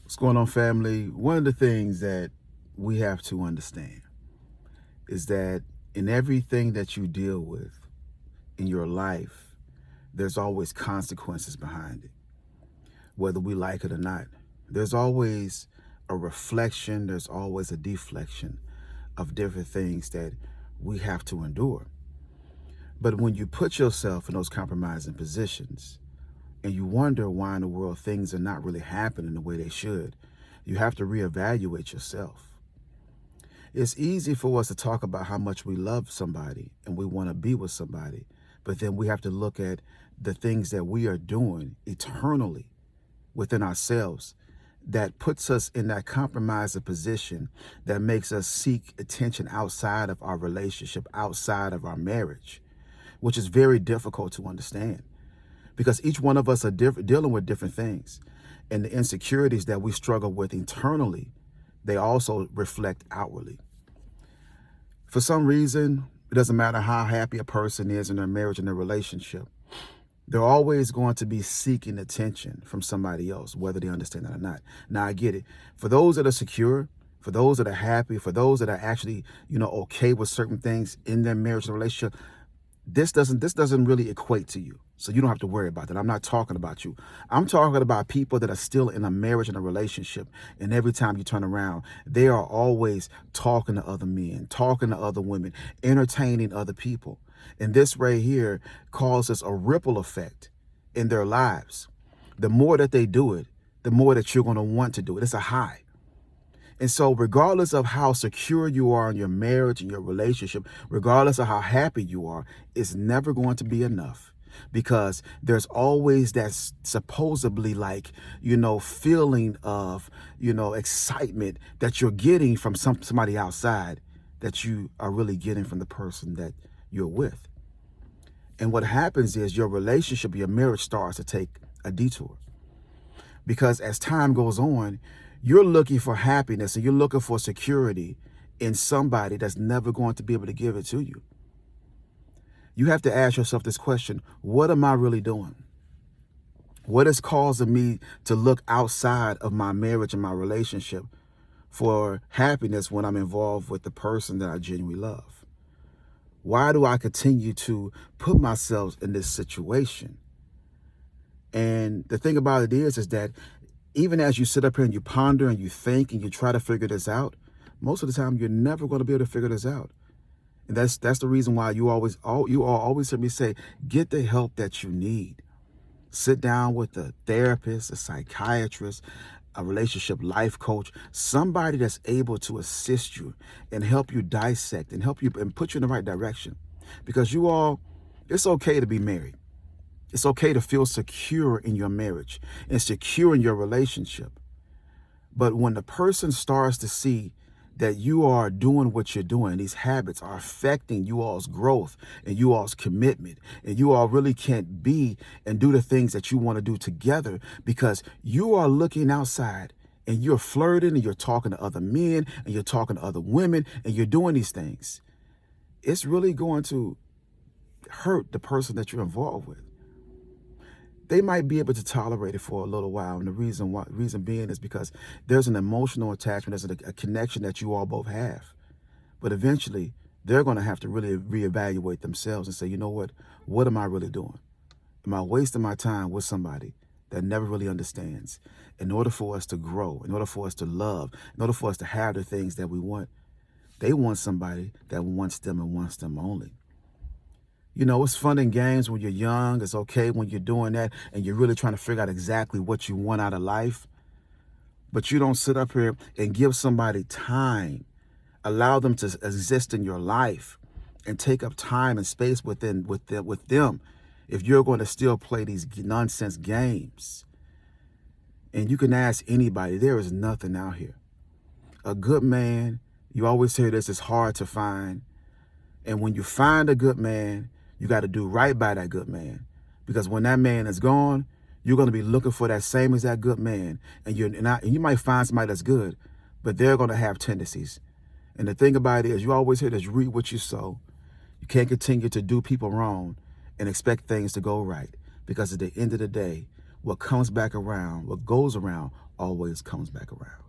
What's going on, family? One of the things that we have to understand is that in everything that you deal with in your life, there's always consequences behind it, whether we like it or not. There's always a reflection, there's always a deflection of different things that we have to endure. But when you put yourself in those compromising positions and you wonder why in the world things are not really happening the way they should, you have to reevaluate yourself. It's easy for us to talk about how much we love somebody and we want to be with somebody, but then we have to look at the things that we are doing eternally within ourselves that puts us in that compromising position that makes us seek attention outside of our relationship, outside of our marriage, which is very difficult to understand because each one of us are dealing with different things. And the insecurities that we struggle with internally, they also reflect outwardly. For some reason, it doesn't matter how happy a person is in their marriage and their relationship, they're always going to be seeking attention from somebody else, whether they understand that or not. Now, I get it. For those that are secure, for those that are happy, for those that are actually, okay with certain things in their marriage and relationship, this doesn't really equate to you. So you don't have to worry about that. I'm not talking about you. I'm talking about people that are still in a marriage and a relationship. And every time you turn around, they are always talking to other men, talking to other women, entertaining other people. And this right here causes a ripple effect in their lives. The more that they do it, the more that you're going to want to do it. It's a high. And so regardless of how secure you are in your marriage and your relationship, regardless of how happy you are, it's never going to be enough because there's always that supposedly feeling of, excitement that you're getting from somebody outside that you are really getting from the person that you're with. And what happens is your relationship, your marriage starts to take a detour because as time goes on, you're looking for happiness and you're looking for security in somebody that's never going to be able to give it to you. You have to ask yourself this question: what am I really doing? What is causing me to look outside of my marriage and my relationship for happiness when I'm involved with the person that I genuinely love? Why do I continue to put myself in this situation? And the thing about it is that even as you sit up here and you ponder and you think and you try to figure this out, most of the time you're never going to be able to figure this out. And that's the reason why you all always hear me say, get the help that you need. Sit down with a therapist, a psychiatrist, a relationship life coach, somebody that's able to assist you and help you dissect and help you and put you in the right direction. Because it's okay to be married. It's okay to feel secure in your marriage and secure in your relationship. But when the person starts to see that you are doing what you're doing, these habits are affecting you all's growth and you all's commitment, and you all really can't be and do the things that you want to do together because you are looking outside and you're flirting and you're talking to other men and you're talking to other women and you're doing these things, it's really going to hurt the person that you're involved with. They might be able to tolerate it for a little while. And the reason being is because there's an emotional attachment, there's a connection that you all both have. But eventually, they're going to have to really reevaluate themselves and say, you know what am I really doing? Am I wasting my time with somebody that never really understands? In order for us to grow, in order for us to love, in order for us to have the things that we want, they want somebody that wants them and wants them only. It's fun in games when you're young. It's okay when you're doing that and you're really trying to figure out exactly what you want out of life. But you don't sit up here and give somebody time, allow them to exist in your life and take up time and space with them if you're going to still play these nonsense games. And you can ask anybody, there is nothing out here. A good man, you always hear this, is hard to find. And when you find a good man, you got to do right by that good man, because when that man is gone, you're going to be looking for that same as that good man. And you might find somebody that's good, but they're going to have tendencies. And the thing about it is, you always hear this: reap what you sow. You can't continue to do people wrong and expect things to go right, because at the end of the day, what comes back around, what goes around, always comes back around.